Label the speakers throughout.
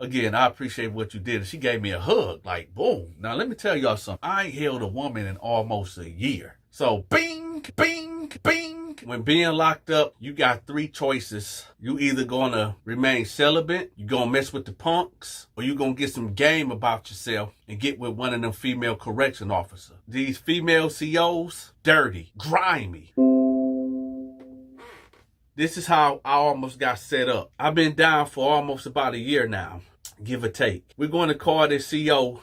Speaker 1: again, I appreciate what you did. And she gave me a hug, like, boom. Now, let me tell y'all something. I ain't held a woman in almost a year. So, bing, bing, bing. When being locked up, you got three choices. You either gonna remain celibate, you gonna mess with the punks, or you gonna get some game about yourself and get with one of them female correction officers. These female COs, dirty, grimy. This is how I almost got set up. I've been down for almost about a year now, give or take. We're going to call this CO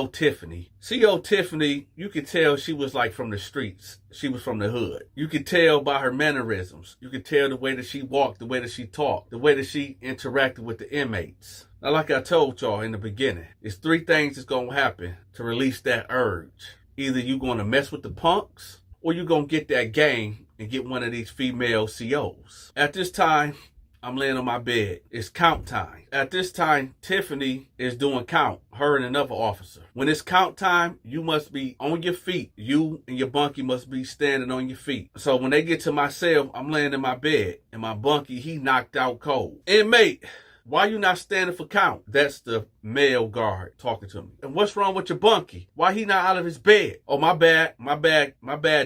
Speaker 1: Tiffany. CO Tiffany, you could tell she was like from the streets. She was from the hood. You could tell by her mannerisms. You could tell the way that she walked, the way that she talked, the way that she interacted with the inmates. Now, like I told y'all in the beginning, it's three things that's going to happen to release that urge. Either you're going to mess with the punks, or you're going to get that game and get one of these female COs. At this time, I'm laying on my bed. It's count time. At this time, Tiffany is doing count, her and another officer. When it's count time, you must be on your feet. You and your bunkie must be standing on your feet. So when they get to my cell, I'm laying in my bed, and my bunkie, he knocked out cold. Inmate, why you not standing for count? That's the male guard talking to me. And what's wrong with your bunkie? Why he not out of his bed? Oh, my bad,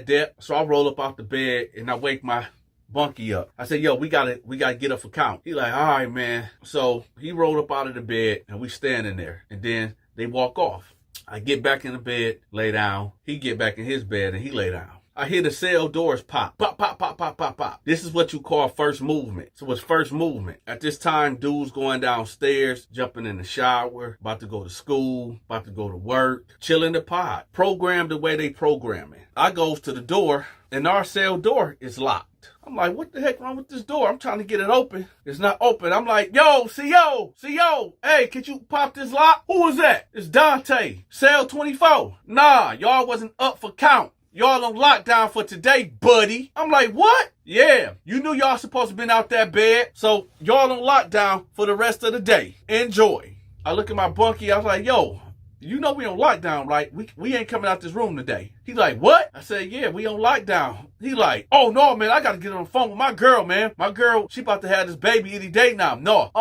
Speaker 1: Dep. So I roll up off the bed and I wake my bunkie up. I said, yo, we gotta get up for count. He like, all right, man. So he rolled up out of the bed and we standing there. And then they walk off. I get back in the bed, lay down. He get back in his bed and he lay down. I hear the cell doors pop. Pop, pop, pop, pop, pop, pop. This is what you call first movement. So it's first movement. At this time, dudes going downstairs, jumping in the shower, about to go to school, about to go to work, chilling the pod. Programmed the way they program it. I goes to the door, and our cell door is locked. I'm like, what the heck wrong with this door? I'm trying to get it open. It's not open. I'm like, yo, CO, hey, could you pop this lock? Who is that? It's Dante, cell 24. Nah, y'all wasn't up for count. Y'all on lockdown for today, buddy. I'm like, what? Yeah, you knew y'all supposed to been out that bed, so y'all on lockdown for the rest of the day. Enjoy. I look at my bunkie, I was like, yo, you know we on lockdown, right? We ain't coming out this room today. He like, what? I said, yeah, we on lockdown. He like, oh, no, man, I got to get on the phone with my girl, man. My girl, she about to have this baby any day now. No,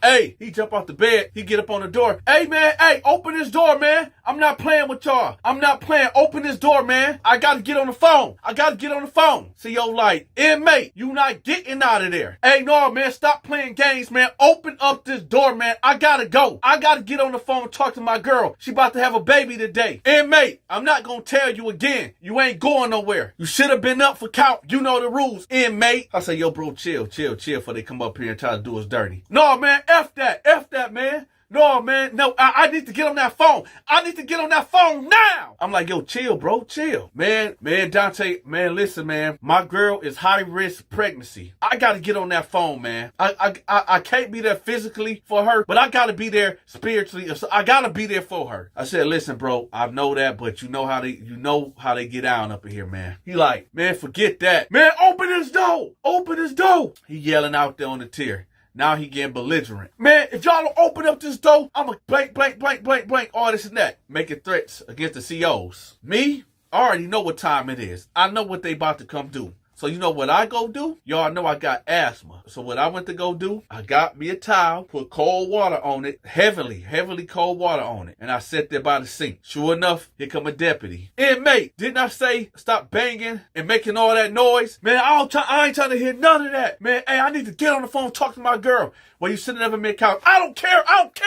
Speaker 1: Hey, he jump off the bed. He get up on the door. Hey, man, hey, open this door, man. I'm not playing with y'all. I'm not playing. Open this door, man. I got to get on the phone. CO like, inmate, you not getting out of there. Hey, no, man, stop playing games, man. Open up this door, man. I got to go. I got to get on the phone and talk to my girl. She about to have a baby today. Inmate, I'm not going to tell you again. You ain't going nowhere. You should have been up for count. You know the rules, inmate. I say, yo, bro, chill before they come up here and try to do us dirty. No, man, F that, man. No, man, no, I need to get on that phone. I need to get on that phone now. I'm like, yo, chill, bro, chill. Man, Dante, man, listen, man. My girl is high risk pregnancy. I got to get on that phone, man. I can't be there physically for her, but I got to be there spiritually. So I got to be there for her. I said, listen, bro, I know that, but you know how they get down up in here, man. He like, man, forget that. Man, open this door. Open this door. He yelling out there on the tier. Now he getting belligerent. Man, if y'all don't open up this door, I'm a blank, all this and that. Making threats against the COs. Me, I already know what time it is. I know what they about to come do. So you know what I go do? Y'all know I got asthma. So what I went to go do, I got me a towel, put cold water on it, heavily cold water on it. And I sat there by the sink. Sure enough, here come a deputy. Inmate, didn't I say stop banging and making all that noise? Man, I ain't trying to hear none of that. Man, hey, I need to get on the phone and talk to my girl. Well, you sitting there mid couch. I don't care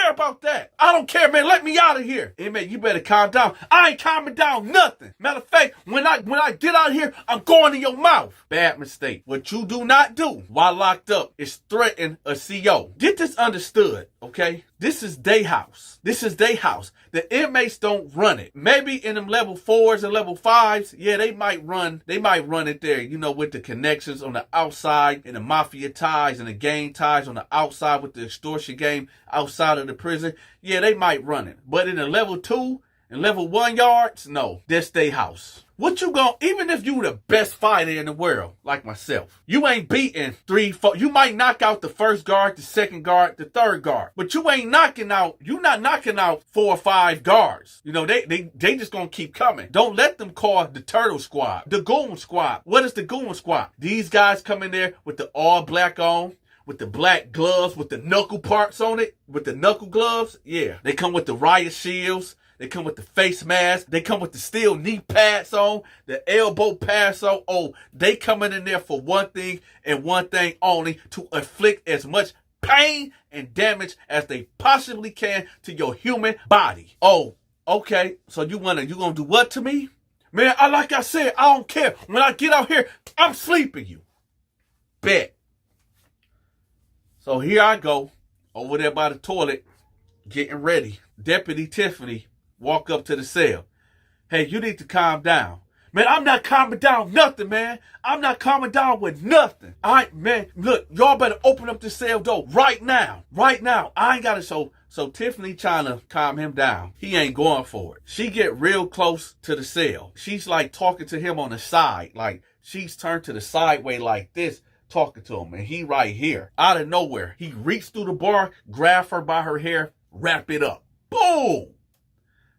Speaker 1: about that. I don't care, man. Let me out of here. Inmate, you better calm down. I ain't calming down nothing. Matter of fact, when I get out of here, I'm going in your mouth. Bad mistake. What you do not do while locked up is threaten a CO. Get this understood, okay? This is their house. The inmates don't run it. Maybe in them level 4s and level 5s, yeah, they might run it there, you know, with the connections on the outside and the mafia ties and the gang ties on the outside with the extortion game outside of the prison. Yeah, they might run it. But in the level 2 and level 1 yards, no, that's their house. What you gon' even if you the best fighter in the world, like myself, you ain't beating 3, 4. You might knock out the first guard, the second guard, the third guard, but you ain't knocking out. You not knocking out 4 or 5 guards. You know they just gonna keep coming. Don't let them call the Turtle Squad, the Goon Squad. What is the Goon Squad? These guys come in there with the all black on, with the black gloves with the knuckle parts on it, with the knuckle gloves. Yeah, they come with the riot shields. They come with the face mask. They come with the steel knee pads on, the elbow pads on. Oh, they coming in there for one thing and one thing only, to inflict as much pain and damage as they possibly can to your human body. Oh, okay. So you gonna do what to me? Man, like I said, I don't care. When I get out here, I'm sleeping you. Bet. So here I go, over there by the toilet, getting ready. Deputy Tiffany walk up to the cell. Hey, you need to calm down. Man, I'm not calming down nothing, man. I'm not calming down with nothing. All right, man, look, y'all better open up the cell door right now. Right now. I ain't got to. So Tiffany trying to calm him down. He ain't going for it. She get real close to the cell. She's like talking to him on the side. Like she's turned to the sideway like this, talking to him. And he right here. Out of nowhere, he reached through the bar, grab her by her hair, wrap it up. Boom!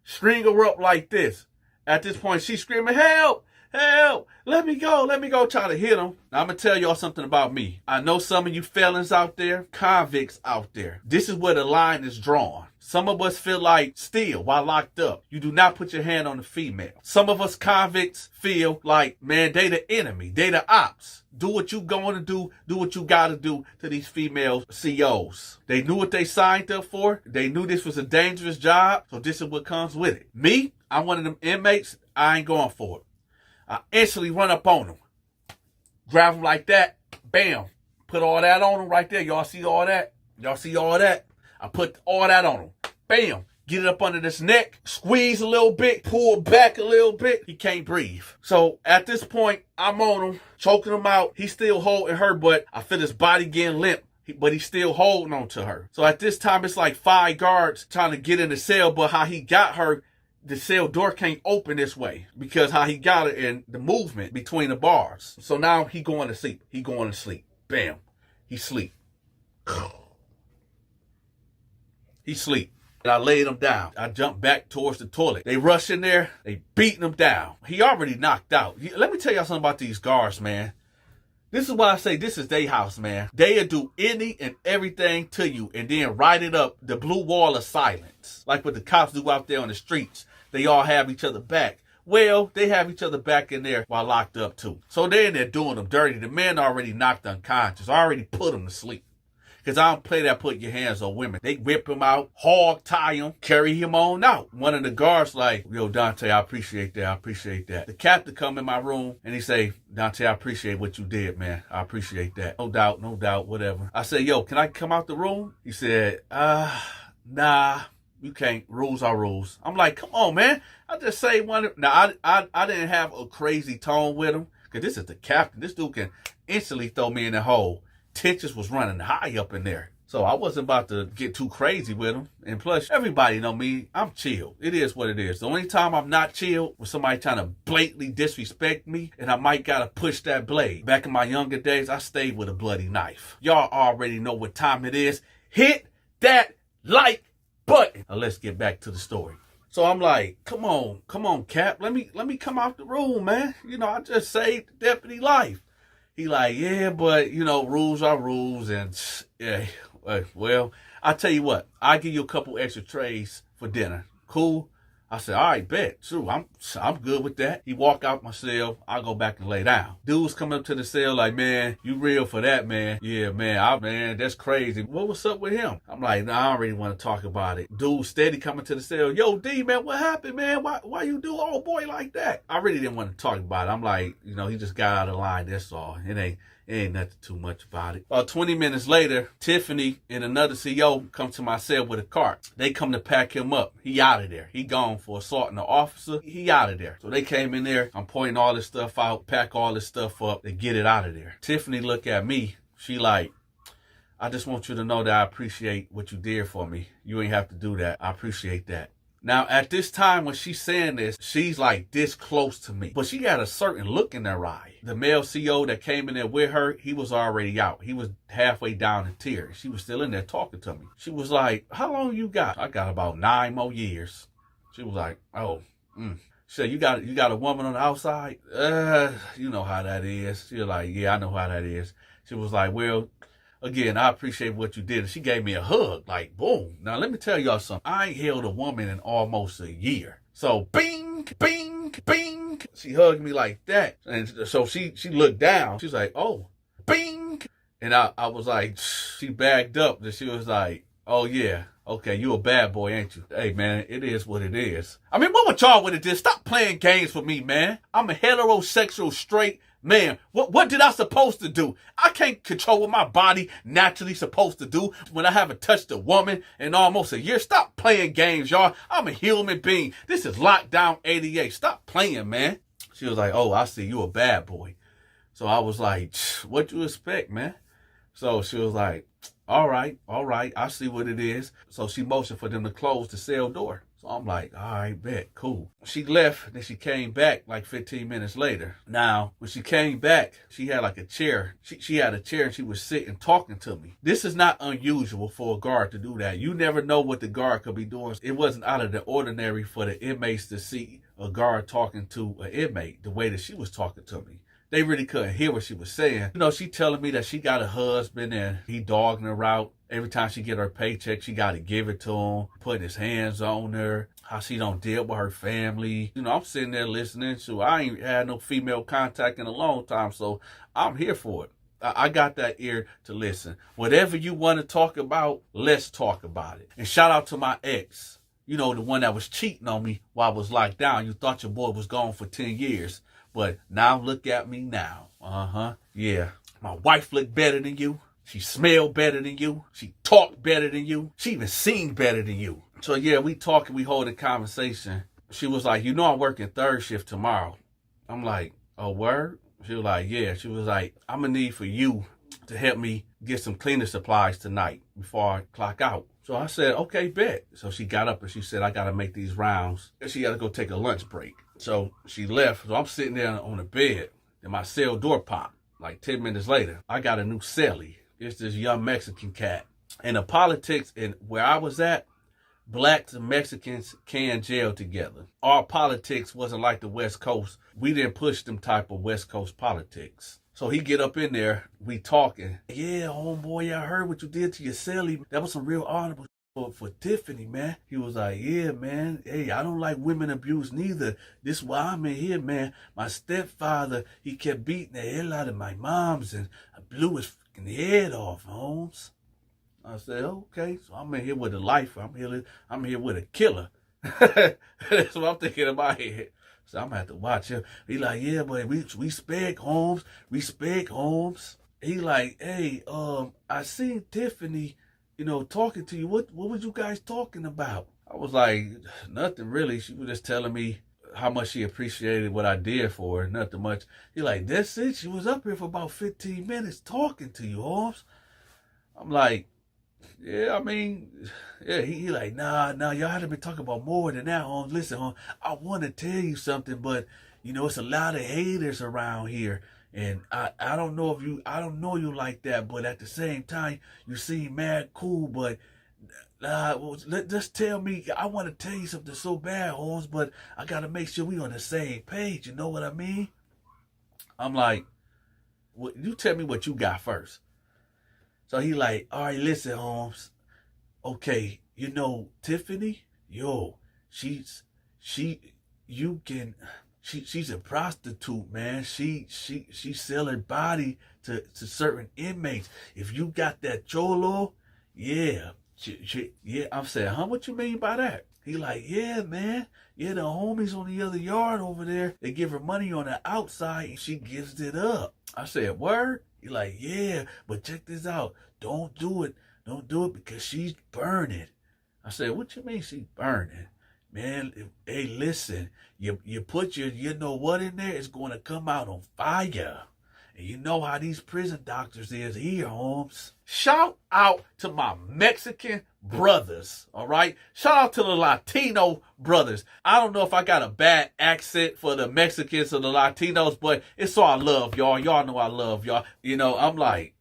Speaker 1: String her up like this. At this point, she's screaming, help, help, let me go, trying to hit him. Now, I'm going to tell y'all something about me. I know some of you felons out there, convicts out there. This is where the line is drawn. Some of us feel like still while locked up, you do not put your hand on the female. Some of us convicts feel like, man, they the enemy, they the ops. Do what you going to do what you got to do to these female COs. They knew what they signed up for. They knew this was a dangerous job, so this is what comes with it. Me, I'm one of them inmates. I ain't going for it. I instantly run up on them. Grab them like that. Bam. Put all that on them right there. Y'all see all that? Y'all see all that? I put all that on him. Bam. Get it up under his neck. Squeeze a little bit. Pull back a little bit. He can't breathe. So at this point, I'm on him. Choking him out. He's still holding her, but I feel his body getting limp. But he's still holding on to her. So at this time, it's like 5 guards trying to get in the cell. But how he got her, the cell door can't open this way. Because how he got it in the movement between the bars. So now he going to sleep. He going to sleep. Bam. He sleep. He sleep. And I laid him down. I jumped back towards the toilet. They rush in there. They beating him down. He already knocked out. Let me tell y'all something about these guards, man. This is why I say this is their house, man. They'll do any and everything to you and then write it up, the blue wall of silence. Like what the cops do out there on the streets. They all have each other back. Well, they have each other back in there while locked up too. So they're in there doing them dirty. The man already knocked unconscious. I already put him to sleep. Because I don't play that put your hands on women. They whip him out, hog tie him, carry him on out. One of the guards like, yo, Dante, I appreciate that. I appreciate that. The captain come in my room and he say, Dante, I appreciate what you did, man. I appreciate that. No doubt, whatever. I say, yo, can I come out the room? He said, nah, you can't. Rules are rules. I'm like, come on, man. I just say one. Now, I didn't have a crazy tone with him because this is the captain. This dude can instantly throw me in the hole. Tensions was running high up in there. So I wasn't about to get too crazy with him. And plus, everybody know me. I'm chill. It is what it is. The only time I'm not chill was somebody trying to blatantly disrespect me and I might gotta push that blade. Back in my younger days, I stayed with a bloody knife. Y'all already know what time it is. Hit that like button. Now let's get back to the story. So I'm like, come on, Cap. Let me come out the room, man. You know, I just saved the deputy life. He like, yeah, but, you know, rules are rules. And, yeah, well, I'll tell you what. I'll give you a couple extra trays for dinner. Cool? I said, all right, bet. True, I'm good with that. He walk out my cell. I go back and lay down. Dude's coming up to the cell like, man, you real for that, man. Yeah, man, that's crazy. What's up with him? I'm like, nah, I don't really want to talk about it. Dude steady coming to the cell. Yo, D, man, what happened, man? Why you do old boy like that? I really didn't want to talk about it. I'm like, you know, he just got out of line. That's all. It ain't nothing too much about it. 20 minutes later, Tiffany and another CO come to my cell with a cart. They come to pack him up. He out of there. He gone for assaulting an officer. He out of there. So they came in there. I'm pointing all this stuff out, pack all this stuff up. They get it out of there. Tiffany look at me. She like, I just want you to know that I appreciate what you did for me. You ain't have to do that. I appreciate that. Now, at this time when she's saying this, she's like this close to me. But she got a certain look in her eye. The male CO that came in there with her, he was already out. He was halfway down in tears. She was still in there talking to me. She was like, how long you got? I got about 9 more years. She was like, oh, She said, you got a woman on the outside? You know how that is. She was like, yeah, I know how that is. She was like, well, again, I appreciate what you did. And she gave me a hug, like, boom. Now, let me tell y'all something. I ain't held a woman in almost a year. So, bing, bing, bing. She hugged me like that. And so she looked down. She's like, oh, bing. And I was like, she bagged up. And she was like, oh, yeah. Okay, you a bad boy, ain't you? Hey, man, it is what it is. I mean, what y'all would have did? Stop playing games with me, man. I'm a heterosexual, straight man. What did I supposed to do? I can't control what my body naturally supposed to do when I haven't touched a woman in almost a year. Stop playing games, y'all. I'm a human being. This is Lockdown 88. Stop playing, man. She was like, oh, I see you a bad boy. So I was like, what you expect, man? So she was like, all right, I see what it is. So she motioned for them to close the cell door. So I'm like, all right, bet, cool. She left, then she came back like 15 minutes later. Now, when she came back, she had like a chair. She had a chair and she was sitting talking to me. This is not unusual for a guard to do that. You never know what the guard could be doing. It wasn't out of the ordinary for the inmates to see a guard talking to an inmate the way that she was talking to me. They really couldn't hear what she was saying. You know, she telling me that she got a husband and he dogging her out. Every time she get her paycheck, she got to give it to him, putting his hands on her, how she don't deal with her family. You know, I'm sitting there listening to, I ain't had no female contact in a long time, so I'm here for it. I got that ear to listen. Whatever you want to talk about, let's talk about it. And shout out to my ex. You know, the one that was cheating on me while I was locked down. You thought your boy was gone for 10 years. But now look at me now. Yeah. My wife looked better than you. She smelled better than you. She talked better than you. She even seen better than you. So yeah, we talking, we holding conversation. She was like, you know I'm working third shift tomorrow. I'm like, oh, word? She was like, yeah. She was like, I'm going to need for you to help me get some cleaning supplies tonight before I clock out. So I said, okay, bet. So she got up and she said, I got to make these rounds. And she got to go take a lunch break. So she left. So I'm sitting there on the bed and my cell door popped. Like 10 minutes later, I got a new cellie. It's this young Mexican cat. And the politics in where I was at, blacks and Mexicans can jail together. Our politics wasn't like the West Coast. We didn't push them type of West Coast politics. So he get up in there, we talking. Yeah, homeboy, I heard what you did to your cellie. That was some real honorable for Tiffany, man. He was like, yeah, man. Hey, I don't like women abuse neither. This is why I'm in here, man. My stepfather, he kept beating the hell out of my moms and I blew his fucking head off, Holmes. I said, okay, so I'm in here with a lifer. I'm here with a killer. That's what I'm thinking in my head. So I'm gonna have to watch him. He like, yeah, but we respect Holmes. Respect Holmes. He like, hey, I seen Tiffany, you know, talking to you. What was you guys talking about? I was like, nothing really. She was just telling me how much she appreciated what I did for her. Nothing much. He like, that's it. She was up here for about 15 minutes talking to you, Holmes. I'm like, yeah, I mean, yeah, he like, nah, y'all had to be talking about more than that, Holmes. Listen, Holmes, I want to tell you something, but, you know, it's a lot of haters around here. And I don't know I don't know you like that, but at the same time, you seem mad cool, but just tell me, I want to tell you something so bad, Holmes, but I got to make sure we on the same page. You know what I mean? I'm like, well, you tell me what you got first. So he like, all right, listen, Holmes. Okay, you know, Tiffany, yo, she's a prostitute, man. She sell her body to certain inmates. If you got that cholo, yeah. Yeah, I'm saying, huh? What you mean by that? He like, yeah, man. Yeah, the homies on the other yard over there, they give her money on the outside and she gives it up. I said, word? He like, yeah, but check this out. Don't do it. Don't do it because she's burning. I said, what you mean she's burning? Man, hey, listen, you put your you know what in there, it's going to come out on fire. And you know how these prison doctors is here, Holmes. Shout out to my Mexican brothers, all right? Shout out to the Latino brothers. I don't know if I got a bad accent for the Mexicans or the Latinos, but it's all love, y'all. Y'all know I love y'all. You know, I'm like,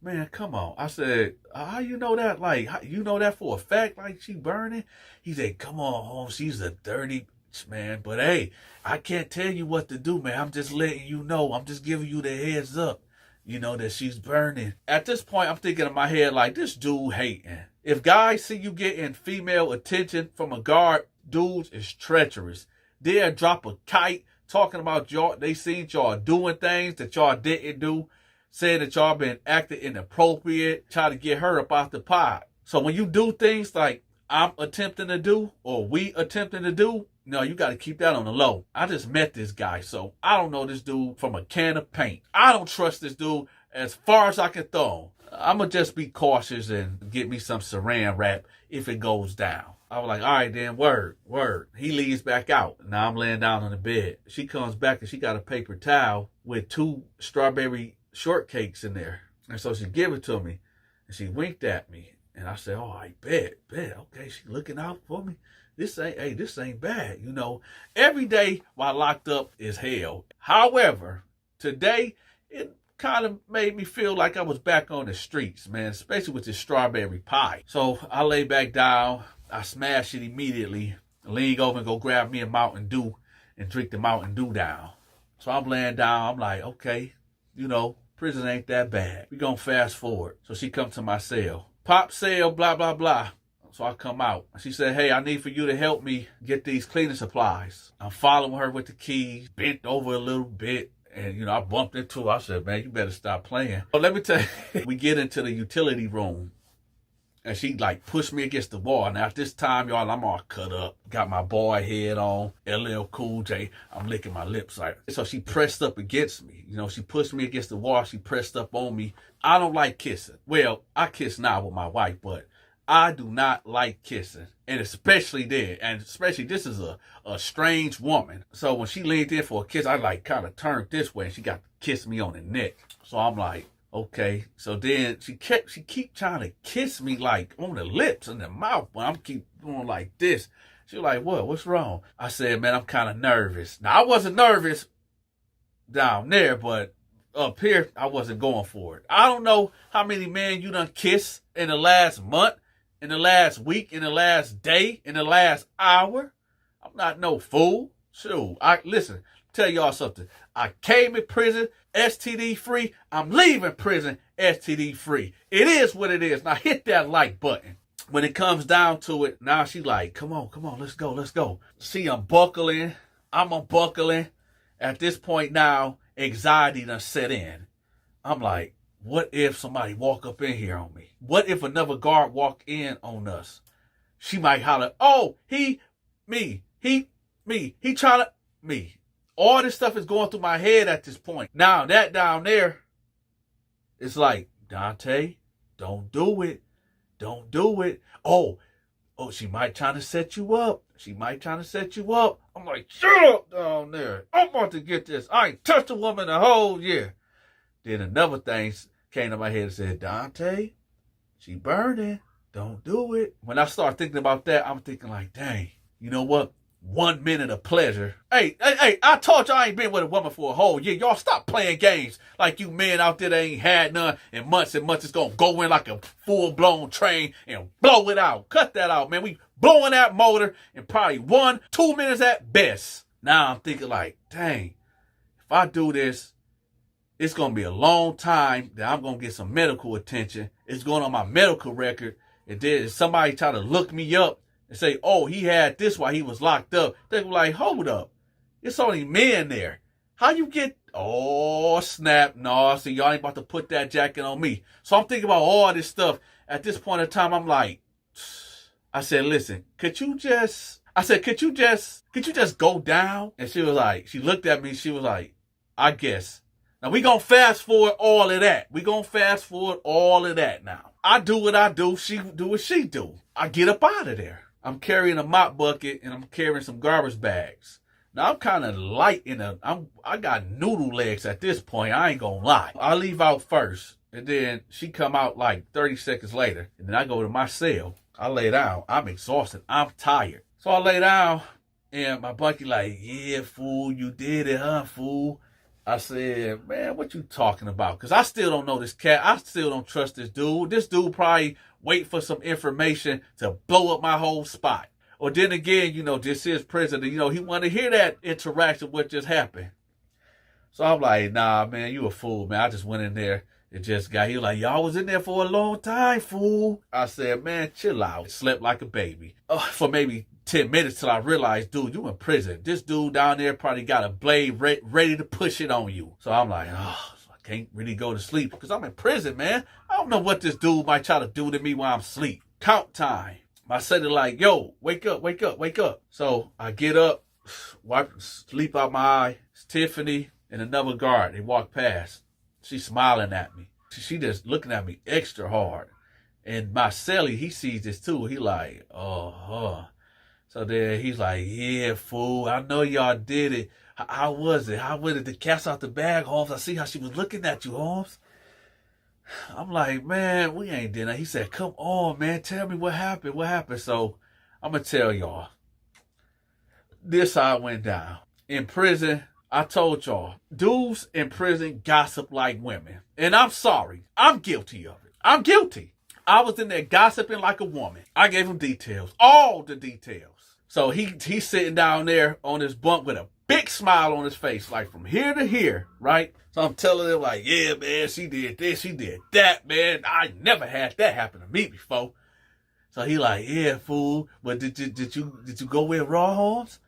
Speaker 1: man, come on. I said, how you know that? Like, you know that for a fact? Like, she burning? He said, come on, Holmes. She's a dirty man. But, hey, I can't tell you what to do, man. I'm just letting you know. I'm just giving you the heads up. that she's burning. At this point, I'm thinking in my head, like, this dude hating. If guys see you getting female attention from a guard, dudes is treacherous. They'll drop a kite talking about y'all. They seen y'all doing things that y'all didn't do, saying that y'all been acting inappropriate, try to get her up out the pot. So when you do things like I'm attempting to do or we attempting to do, no, you got to keep that on the low. I just met this guy, so I don't know this dude from a can of paint. I don't trust this dude as far as I can throw him. I'm going to just be cautious and get me some saran wrap if it goes down. I was like, all right, then, word. He leaves back out. Now I'm laying down on the bed. She comes back and she got a paper towel with 2 strawberry shortcakes in there. And so she gave it to me and she winked at me. And I said, oh, I bet. Okay, she looking out for me. This ain't bad. Every day while locked up is hell. However, today, it kind of made me feel like I was back on the streets, man, especially with this strawberry pie. So I lay back down. I smash it immediately, lean over and go grab me a Mountain Dew and drink the Mountain Dew down. So I'm laying down. I'm like, okay, prison ain't that bad. We gonna fast forward. So she comes to my cell. Pop cell, blah, blah, blah. So I come out. She said, hey, I need for you to help me get these cleaning supplies. I'm following her with the keys, bent over a little bit. And, I bumped into her. I said, man, you better stop playing. So let me tell you, we get into the utility room. And she pushed me against the wall. Now at this time, y'all, I'm all cut up. Got my boy head on, LL Cool J. I'm licking my lips. So she pressed up against me. She pushed me against the wall. She pressed up on me. I don't like kissing. Well, I kiss now with my wife, but I do not like kissing. And especially then. And especially this is a strange woman. So when she leaned in for a kiss, I kind of turned this way and she got to kiss me on the neck. So I'm like, okay. So then she keep trying to kiss me on the lips and the mouth. When I'm keep doing like this. She was like, what's wrong? I said, man, I'm kind of nervous. Now I wasn't nervous down there, but up here, I wasn't going for it. I don't know how many men you done kissed in the last month, in the last week, in the last day, in the last hour. I'm not no fool. Shoot, listen, tell y'all something. I came in prison STD free. I'm leaving prison STD free. It is what it is. Now hit that like button. When it comes down to it, now she like, come on, let's go. See, I'm buckling. I'm unbuckling. At this point now, anxiety done set in. I'm like, what if somebody walk up in here on me? What if another guard walk in on us? She might holler, oh, he trying to, me. All this stuff is going through my head at this point. Now that down there, it's like, Dante, don't do it. Don't do it. Oh, she might try to set you up. I'm like, shut up down there. I'm about to get this. I ain't touched a woman the whole year. Then another thing came to my head and said, Dante, she burning. Don't do it. When I start thinking about that, I'm thinking like, dang, you know what? 1 minute of pleasure. Hey, I told you I ain't been with a woman for a whole year. Y'all stop playing games like you men out there that ain't had none in months and months. It's going to go in like a full-blown train and blow it out. Cut that out, man. We blowing that motor in probably 1-2 minutes at best. Now I'm thinking like, dang, if I do this, it's going to be a long time that I'm going to get some medical attention. It's going on my medical record. And then if somebody try to look me up and say, oh, he had this while he was locked up, they were like, hold up. It's only men there. How you get, oh, snap. No, see, y'all ain't about to put that jacket on me. So I'm thinking about all this stuff. At this point in time, I'm like, I said, listen, could you just go down? And she was like, she looked at me, she was like, I guess. Now we gonna fast forward all of that. Now. I do what I do, she do what she do. I get up out of there. I'm carrying a mop bucket and I'm carrying some garbage bags. Now I'm kind of light I got noodle legs at this point, I ain't gonna lie. I leave out first and then she come out like 30 seconds later and then I go to my cell. I lay down. I'm exhausted. I'm tired. So I lay down and my buddy like, yeah, fool, you did it, huh, fool? I said, man, what you talking about? Because I still don't know this cat. I still don't trust this dude. This dude probably wait for some information to blow up my whole spot. Or then again, this is prison. He wanted to hear that interaction, what just happened. So I'm like, nah, man, you a fool, man. I just went in there and just got, he was like, y'all was in there for a long time, fool. I said, man, chill out. Slept like a baby. For maybe 10 minutes till I realized, dude, you in prison. This dude down there probably got a blade ready to push it on you. So I'm like, oh, I can't really go to sleep because I'm in prison, man. I don't know what this dude might try to do to me while I'm asleep. Count time. My son like, yo, wake up, wake up, wake up. So I get up, wipe sleep out my eye. It's Tiffany and another guard. They walk past. She's smiling at me. She just looking at me extra hard. And my celly, he sees this too. He like, So then he's like, yeah, fool, I know y'all did it. How was it? How was it? The cat's out the bag, Holmes. I see how she was looking at you, Holmes. I'm like, man, we ain't did that. He said, come on, man, tell me what happened. What happened? So I'm going to tell y'all. This how it went down. In prison, I told y'all, dudes in prison gossip like women. And I'm sorry. I'm guilty of it. I'm guilty. I was in there gossiping like a woman. I gave him details. All the details. So he's sitting down there on his bunk with a big smile on his face, like from here to here, right? So I'm telling him like, yeah, man, she did this, she did that, man. I never had that happen to me before. So he like, yeah, fool. But did you go in raw, Holmes?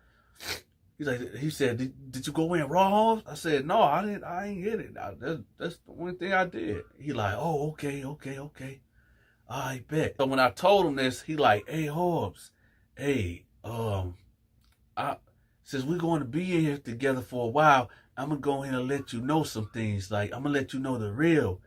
Speaker 1: He said, did you go in raw, Holmes? I said, no, I ain't hit it. That's the only thing I did. He like, oh, okay. I bet. So when I told him this, he like, hey, Holmes, hey, since we're going to be in here together for a while, I'm going to go ahead and let you know some things. Like, I'm going to let you know the real.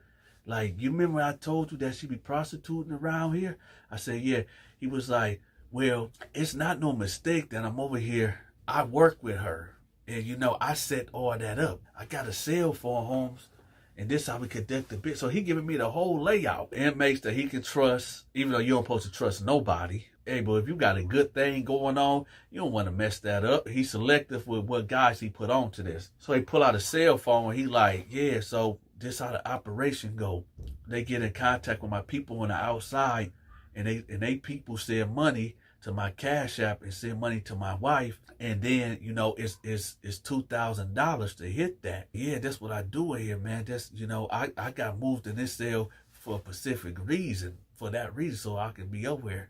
Speaker 1: Like, you remember I told you that she be prostituting around here? I said, yeah. He was like, well, it's not no mistake that I'm over here. I work with her. And, you know, I set all that up. I got a cell phone, Holmes. And this how we conduct the bit. So he giving me the whole layout. Inmates that he can trust, even though you don't supposed to trust nobody. Hey, but if you got a good thing going on, you don't want to mess that up. He's selective with what guys he put on to this. So he pull out a cell phone and he like, yeah, so this how the operation go. They get in contact with my people on the outside and they people send money to my Cashapp and send money to my wife. And then, you know, it's $2,000 to hit that. Yeah, that's what I do here, man. That's, you know, I got moved in this cell for a specific reason, for that reason, so I can be over here.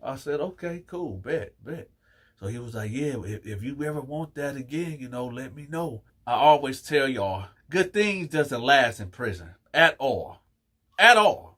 Speaker 1: I said, okay, cool, bet. So he was like, yeah, if you ever want that again, you know, let me know. I always tell y'all, good things doesn't last in prison at all. At all.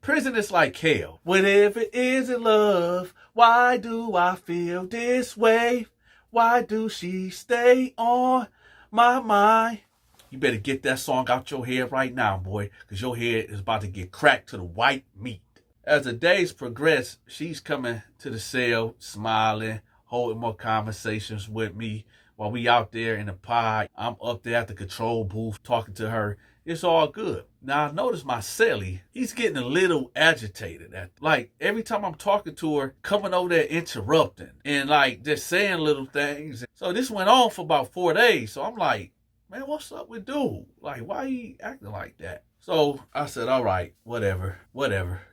Speaker 1: Prison is like hell. Whatever isn't love, why do I feel this way? Why do she stay on my mind? You better get that song out your head right now, boy, because your head is about to get cracked to the white meat. As the days progress, she's coming to the cell, smiling, holding more conversations with me while we out there in the pod. I'm up there at the control booth talking to her. It's all good. Now, I notice my celly, he's getting a little agitated. Like, every time I'm talking to her, coming over there interrupting and, like, just saying little things. So this went on for about 4 days. So I'm like, man, what's up with dude? Like, why he acting like that? So I said, all right, whatever.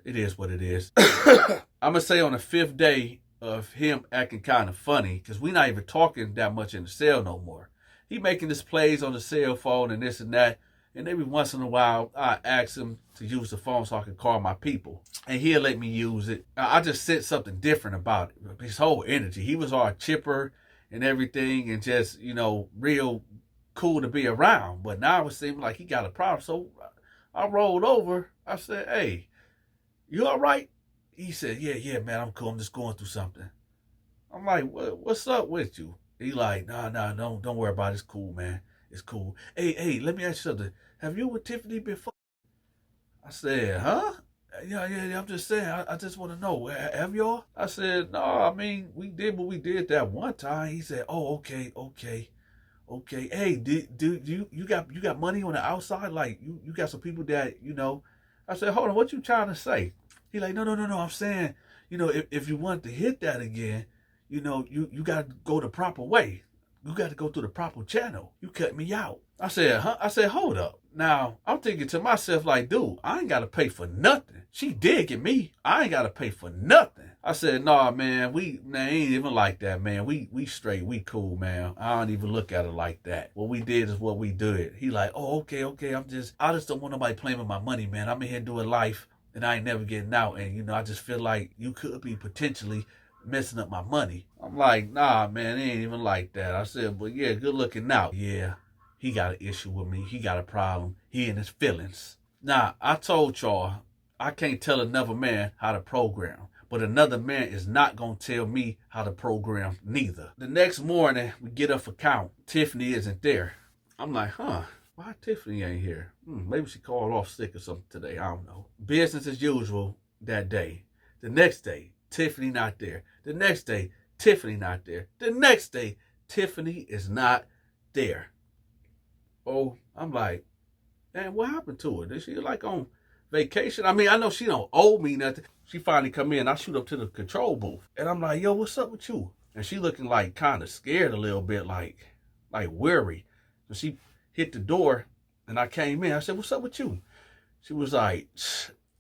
Speaker 1: It is what it is. I'm going to say on the 5th day of him acting kind of funny, because we're not even talking that much in the cell no more. He making his plays on the cell phone and this and that. And every once in a while, I ask him to use the phone so I can call my people. And he'll let me use it. I just said something different about it. His whole energy. He was all chipper and everything and just, you know, real cool to be around. But now it seems like he got a problem. So I rolled over. I said, hey, you all right? He said, yeah, man, I'm cool. I'm just going through something. I'm like, what's up with you? He like, nah, don't worry about it. It's cool, man. It's cool. Hey, let me ask you something. Have you with Tiffany before? I said, huh? Yeah, I'm just saying. I just want to know. Have y'all? I said, no, I mean, we did what we did that one time. He said, oh, okay. Hey, do you got money on the outside? Like, you got some people that, you know. I said, hold on, what you trying to say? He like, no. I'm saying, you know, if you want to hit that again, you know, you got to go the proper way. You got to go through the proper channel. You cut me out. I said, huh? I said, hold up. Now, I'm thinking to myself, like, dude, I ain't got to pay for nothing. She digging me. I ain't got to pay for nothing. I said, nah, man, ain't even like that, man. We straight. We cool, man. I don't even look at it like that. What we did is what we did. He like, oh, okay. I just don't want nobody playing with my money, man. I'm in here doing life, and I ain't never getting out. And, I just feel like you could be potentially messing up my money. I'm like, nah, man, it ain't even like that. I said, but yeah, good looking out. Yeah. He got an issue with me. He got a problem. He in his feelings. Now, I told y'all, I can't tell another man how to program. But another man is not going to tell me how to program neither. The next morning, we get up for count. Tiffany isn't there. I'm like, why Tiffany ain't here? Maybe she called off sick or something today. I don't know. Business as usual that day. The next day, Tiffany not there. The next day, Tiffany not there. The next day, Tiffany is not there. Oh, I'm like, man, what happened to her? Is she like on vacation? I mean, I know she don't owe me nothing. She finally come in. I shoot up to the control booth. And I'm like, yo, what's up with you? And she looking like kind of scared a little bit, like weary. So she hit the door and I came in. I said, what's up with you? She was like,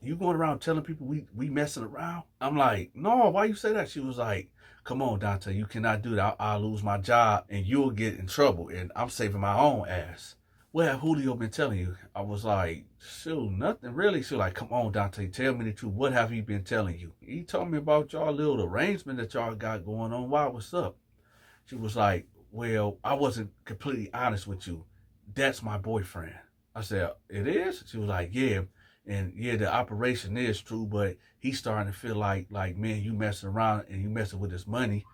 Speaker 1: you going around telling people we messing around? I'm like, no, why you say that? She was like, come on, Dante, you cannot do that. I'll lose my job and you'll get in trouble. And I'm saving my own ass. Well, Julio been telling you? I was like, shoot, nothing really. She was like, come on, Dante, tell me the truth. What have he been telling you? He told me about y'all little arrangement that y'all got going on. Why, what's up? She was like, well, I wasn't completely honest with you. That's my boyfriend. I said, it is? She was like, yeah. And yeah, the operation is true, but he's starting to feel like, man, you messing around and you messing with his money.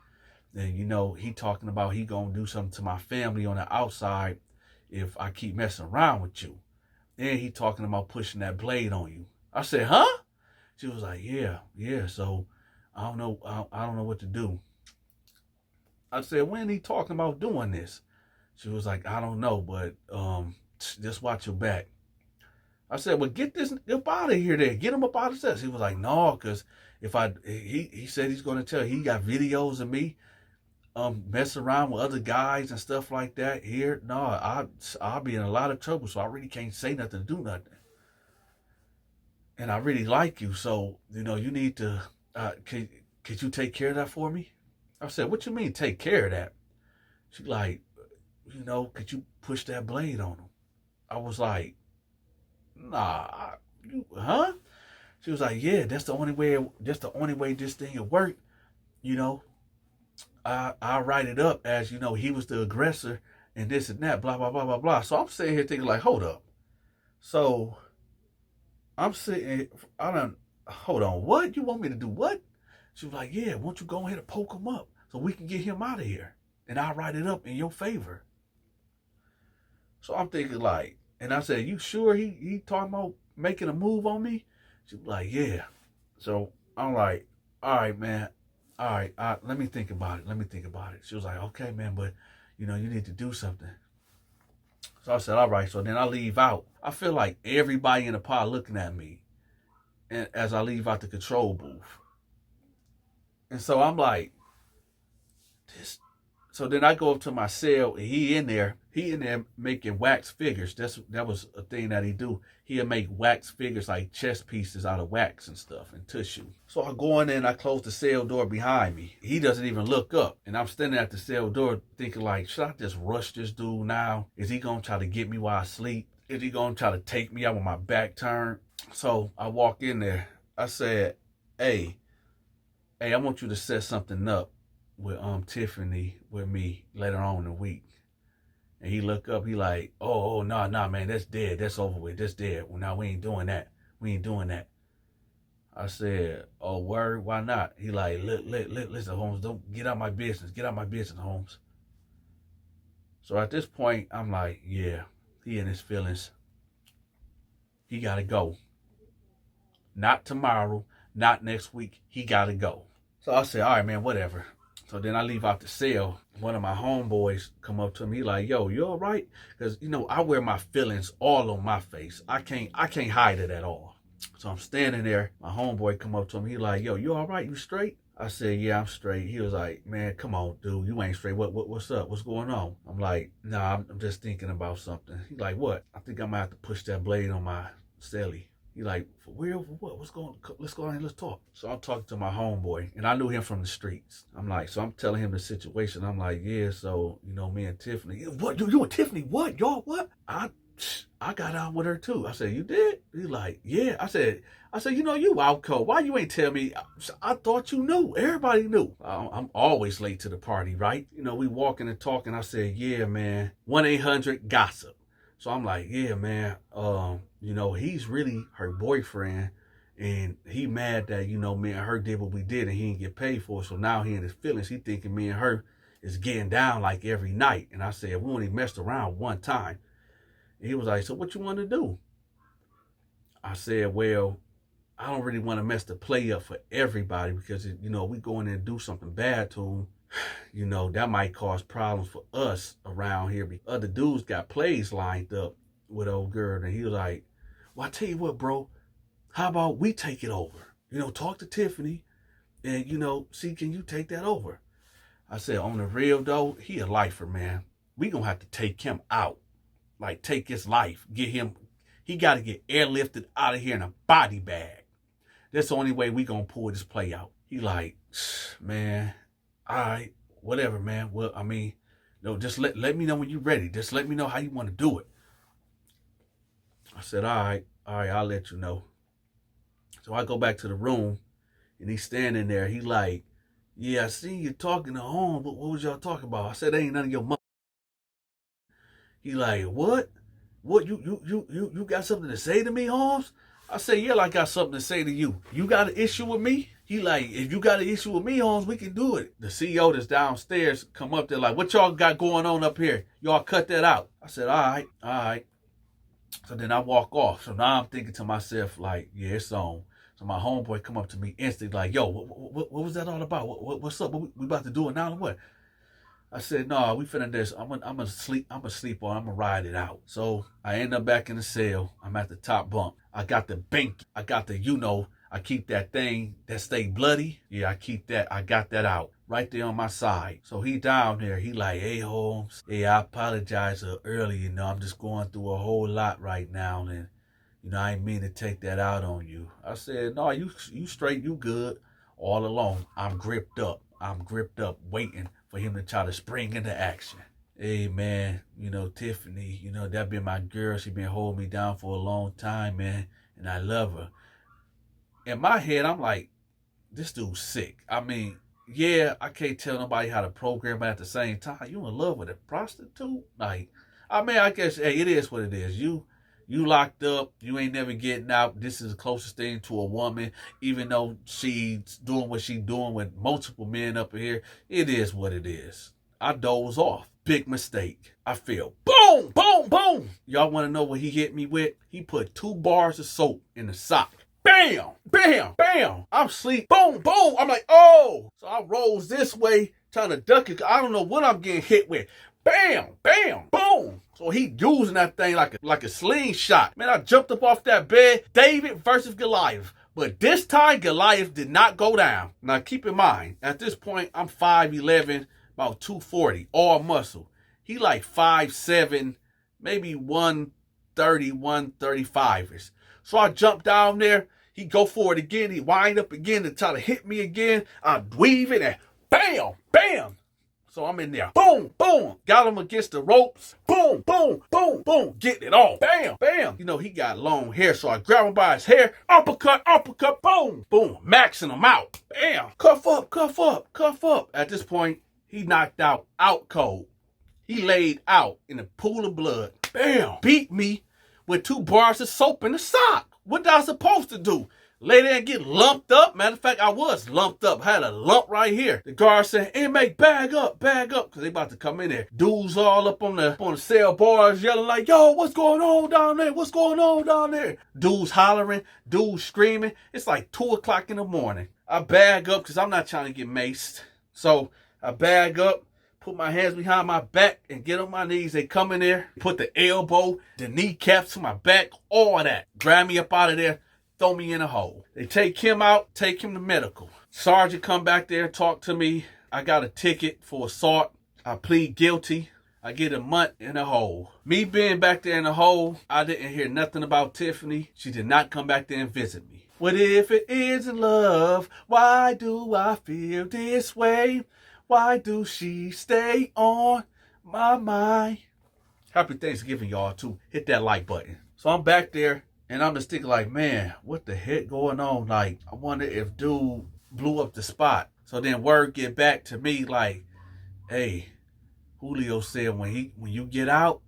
Speaker 1: And, he talking about he gonna do something to my family on the outside if I keep messing around with you. And he talking about pushing that blade on you. I said, huh? She was like, yeah. So I don't know. I don't know what to do. I said, when he talking about doing this? She was like, I don't know, but just watch your back. I said, well, get this up out of here then. Get him up out of this. He was like, no, because he said he's going to tell. He got videos of me messing around with other guys and stuff like that here. No, I'll be in a lot of trouble, so I really can't say nothing, do nothing. And I really like you, so, you need to, could you take care of that for me? I said, what you mean take care of that? She like, could you push that blade on him? I was like, nah, huh? She was like, yeah, that's the only way this thing will work. I write it up as, he was the aggressor and this and that, blah, blah, blah, blah, blah. So I'm sitting here thinking like, hold up. So I'm sitting, hold on, what? You want me to do what? She was like, yeah, won't you go ahead and poke him up so we can get him out of here? And I'll write it up in your favor. So I'm thinking like, and I said, you sure he talking about making a move on me? She was like, yeah. So I'm like, all right, man. All right, let me think about it. She was like, okay, man, but, you need to do something. So I said, all right. So then I leave out. I feel like everybody in the pod looking at me and as I leave out the control booth. And so I'm like, this. So then I go up to my cell and he in there making wax figures. That was a thing that he do. He'll make wax figures like chess pieces out of wax and stuff and tissue. So I go in there and I close the cell door behind me. He doesn't even look up. And I'm standing at the cell door thinking like, should I just rush this dude now? Is he going to try to get me while I sleep? Is he going to try to take me out with my back turned? So I walk in there. I said, hey, I want you to set something up with Tiffany with me later on in the week. And he look up, he like, oh, nah, man, that's dead. That's over with. That's dead. Well, now we ain't doing that. I said, oh, word, why not? He like, listen, Holmes, don't get out my business. Get out my business, Holmes. So at this point, I'm like, yeah, he in his feelings. He gotta go. Not tomorrow, not next week. He gotta go. So I said, all right, man, whatever. So then I leave out the cell. One of my homeboys come up to me like, yo, you all right? Because, I wear my feelings all on my face. I can't hide it at all. So I'm standing there. My homeboy come up to me. He like, yo, you all right? You straight? I said, yeah, I'm straight. He was like, man, come on, dude. You ain't straight. What's up? What's going on? I'm like, nah, I'm just thinking about something. He like, what? I think I might have to push that blade on my celly. He like, for real? For what? What's going on? Let's go on and let's talk. So I'm talking to my homeboy, and I knew him from the streets. I'm like, so I'm telling him the situation. I'm like, yeah, so, you know, me and Tiffany. What? You and Tiffany? What? Y'all what? I got out with her too. I said, you did? He like, yeah. I said, you know, you out cold. Why you ain't tell me? I thought you knew. Everybody knew. I'm always late to the party, right? You know, we walking and talking. I said, yeah, man. 1-800-GOSSIP. So I'm like, yeah, man. You know, he's really her boyfriend, and he mad that, you know, me and her did what we did and he didn't get paid for it. So now he in his feelings. He thinking me and her is getting down like every night. And I said, we only messed around one time. And he was like, so what you want to do? I said, well, I don't really want to mess the play up for everybody because, you know, we go in there and do something bad to him. You know, that might cause problems for us around here. Other dudes got plays lined up with old girl. And he was like, well, I tell you what, bro, how about we take it over? You know, talk to Tiffany and, you know, see, can you take that over? I said, on the real, though, he a lifer, man. We going to have to take him out. Like, take his life. Get him, he got to get airlifted out of here in a body bag. That's the only way we going to pull this play out. He like, man, all right, whatever, man. Well, I mean, no, just let me know when you're ready. Just let me know how you want to do it. I said, all right, I'll let you know. So I go back to the room, and he's standing there. He like, yeah, I seen you talking to home, but what was y'all talking about? I said, ain't none of your mother. He like, what? What, you got something to say to me, Holmes? I say, yeah, I got something to say to you. You got an issue with me? He like, if you got an issue with me, Holmes, we can do it. The CEO that's downstairs come up there like, what y'all got going on up here? Y'all cut that out. I said, all right. So then I walk off. So now I'm thinking to myself, like, yeah, it's on. So my homeboy come up to me instantly like, yo, what was that all about? What's up? We about to do it now or what? I said, no, we finna this. I'm gonna sleep on, I'm gonna ride it out. So I end up back in the cell. I'm at the top bunk. I got the bank. I got the, you know, I keep that thing that stay bloody. Yeah, I keep that. I got that out right there on my side. So he down there. He like, hey, Holmes. Hey, I apologize earlier. You know, I'm just going through a whole lot right now. And, you know, I ain't mean to take that out on you. I said, no, you straight. You good. All along, I'm gripped up, waiting for him to try to spring into action. Hey, man, you know, Tiffany, you know, that been my girl. She been holding me down for a long time, man, and I love her. In my head, I'm like, this dude's sick. I mean, yeah, I can't tell nobody how to program, but at the same time, you in love with a prostitute? Like, I mean, I guess, hey, it is what it is. You locked up. You ain't never getting out. This is the closest thing to a woman, even though she's doing what she's doing with multiple men up here. It is what it is. I doze off. Big mistake. I feel boom, boom, boom. Y'all want to know what he hit me with? He put 2 bars of soap in the sock. Bam, bam, bam. I'm asleep. Boom, boom. I'm like, oh. So I rolls this way, trying to duck it. I don't know what I'm getting hit with. Bam, bam, boom. So he using that thing like a slingshot. Man, I jumped up off that bed. David versus Goliath. But this time, Goliath did not go down. Now, keep in mind, at this point, I'm 5'11", about 240, all muscle. He like 5'7", maybe 130, 135-ish. So I jump down there. He go for it again. He wind up again to try to hit me again. I'm weaving and bam, bam. So I'm in there. Boom, boom. Got him against the ropes. Boom, boom, boom, boom. Getting it on. Bam, bam. You know, he got long hair, so I grab him by his hair. Uppercut, boom, boom. Maxing him out. Bam. Cuff up, cuff up, cuff up. At this point, he knocked out cold. He laid out in a pool of blood. Bam. Beat me with 2 bars of soap in the sock. What was I supposed to do? Lay there and get lumped up? Matter of fact, I was lumped up. Had a lump right here. The guard said, inmate, bag up. Because they about to come in there. Dudes all up on the cell bars yelling like, yo, what's going on down there? What's going on down there? Dudes hollering. Dudes screaming. It's like 2 o'clock in the morning. I bag up because I'm not trying to get maced. So I bag up, put my hands behind my back, and get on my knees. They come in there, put the elbow, the kneecap to my back, all of that. Grab me up out of there. throw me in a hole. They take him out, take him to medical. Sergeant come back there and talk to me. I got a ticket for assault. I plead guilty. I get a month in a hole. Me being back there in the hole, I didn't hear nothing about Tiffany. She did not come back there and visit me. What if it isn't love? Why do I feel this way? Why do she stay on my mind? Happy Thanksgiving, y'all, too. Hit that like button. So I'm back there, and I'm just thinking like, man, what the heck going on? Like, I wonder if dude blew up the spot. So then word get back to me like, hey, Julio said when you get out,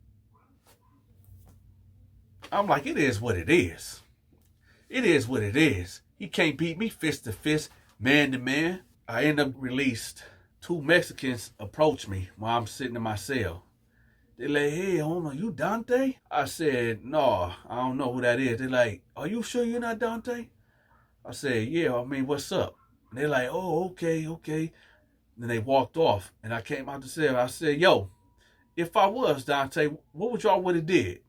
Speaker 1: I'm like, it is what it is. It is what it is. He can't beat me fist to fist, man to man. I end up released. 2 Mexicans approach me while I'm sitting in my cell. They like, hey, hold on, you Dante? I said, no, I don't know who that is. They like, are you sure you're not Dante? I said, yeah, I mean, what's up? And they like, oh, okay. Then they walked off, and I came out the cell. I said, yo, if I was Dante, what would y'all would have did?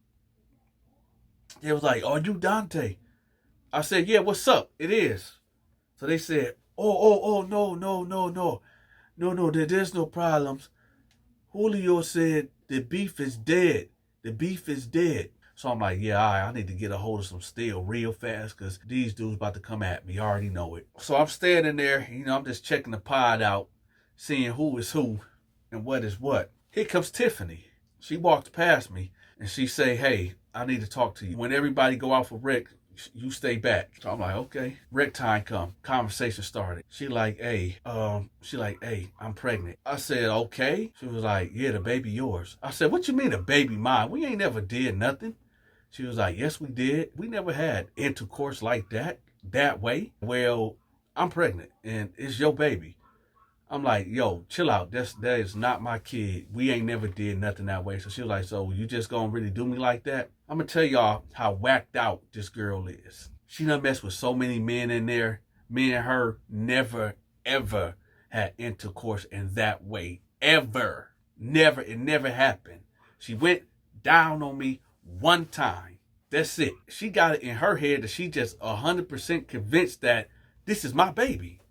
Speaker 1: They was like, are you Dante? I said, yeah, what's up? It is. So they said, oh, no, there's no problems. Julio said the beef is dead. The beef is dead. So I'm like, yeah, all right, I need to get a hold of some steel real fast because these dudes about to come at me. I already know it. So I'm standing there, I'm just checking the pod out, seeing who is who and what is what. Here comes Tiffany. She walked past me and she say, hey, I need to talk to you. When everybody go out for rec, you stay back. So I'm like, okay. Rec time come. Conversation started. She like, hey, I'm pregnant. I said, okay. She was like, yeah, the baby yours. I said, what you mean the baby mine? We ain't never did nothing. She was like, yes, we did. We never had intercourse like that way. Well, I'm pregnant and it's your baby. I'm like, yo, chill out. That is not my kid. We ain't never did nothing that way. So she was like, so you just gonna really do me like that? I'm gonna tell y'all how whacked out this girl is. She done messed with so many men in there. Me and her never, ever had intercourse in that way. Ever. Never. It never happened. She went down on me one time. That's it. She got it in her head that she just 100% convinced that this is my baby.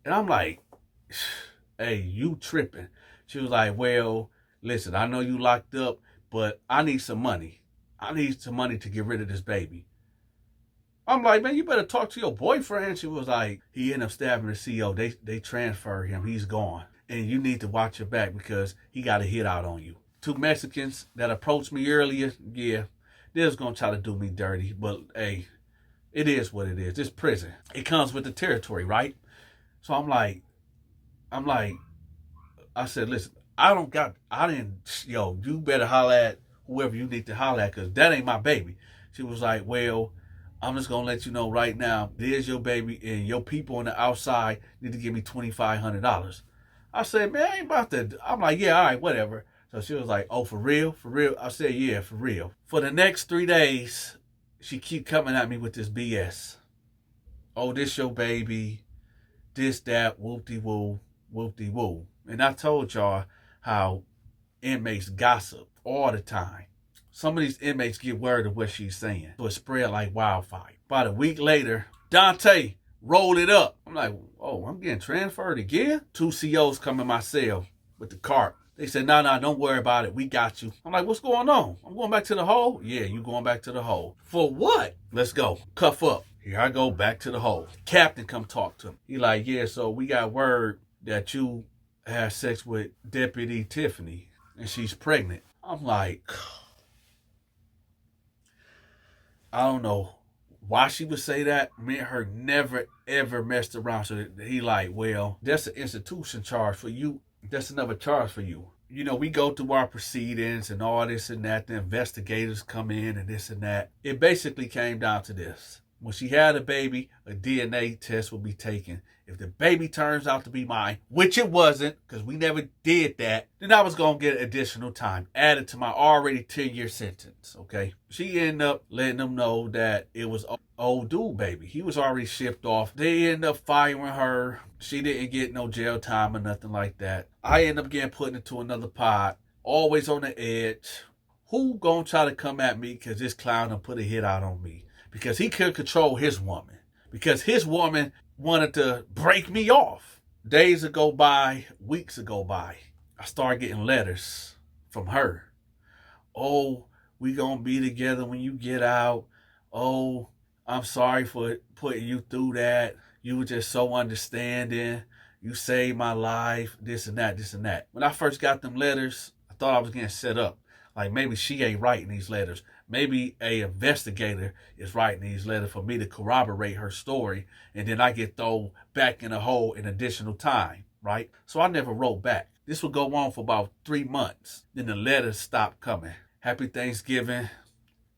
Speaker 1: And I'm like, hey, you tripping. She was like, well, listen, I know you locked up, but I need some money. I need some money to get rid of this baby. I'm like, man, you better talk to your boyfriend. She was like, he ended up stabbing the CEO. They transfer him. He's gone. And you need to watch your back because he got a hit out on you. 2 Mexicans that approached me earlier, yeah, they was going to try to do me dirty. But, hey, it is what it is. It's prison. It comes with the territory, right? So I said, listen, you better holler at whoever you need to holler at because that ain't my baby. She was like, well, I'm just going to let you know right now, there's your baby and your people on the outside need to give me $2,500. I said, man, I ain't about to. I'm like, yeah, all right, whatever. So she was like, oh, for real? For real? I said, yeah, for real. For the next 3 days, she keep coming at me with this BS. Oh, this your baby. This, that, whoop-de-woo, whoop-de-woo. And I told y'all how inmates gossip all the time. Some of these inmates get word of what she's saying. So it spread like wildfire. About a week later, Dante, roll it up. I'm like, oh, I'm getting transferred again? 2 COs come in my cell with the cart. They said, no, don't worry about it. We got you. I'm like, what's going on? I'm going back to the hole? Yeah, you going back to the hole. For what? Let's go. Cuff up. Here I go back to the hole. Captain come talk to him. He like, yeah, so we got word that you had sex with Deputy Tiffany and she's pregnant. I'm like, I don't know why she would say that. Me and her never, ever messed around. So he like, well, that's an institution charge for you. That's another charge for you. We go through our proceedings and all this and that. The investigators come in and this and that. It basically came down to this. When she had a baby, a DNA test will be taken. If the baby turns out to be mine, which it wasn't, because we never did that, then I was going to get additional time added to my already 10-year sentence, okay? She ended up letting them know that it was old dude baby. He was already shipped off. They ended up firing her. She didn't get no jail time or nothing like that. I ended up getting put into another pod, always on the edge. Who gonna try to come at me because this clown done put a hit out on me? because he couldn't control his woman, because his woman wanted to break me off. Days would go by, weeks would go by. I started getting letters from her. Oh, we gonna be together when you get out. Oh, I'm sorry for putting you through that. You were just so understanding. You saved my life, this and that, this and that. When I first got them letters, I thought I was getting set up. Like maybe she ain't writing these letters. Maybe a investigator is writing these letters for me to corroborate her story, and then I get thrown back in a hole in additional time, right? So I never wrote back. This would go on for about 3 months. Then the letters stopped coming. Happy Thanksgiving.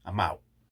Speaker 1: I'm out.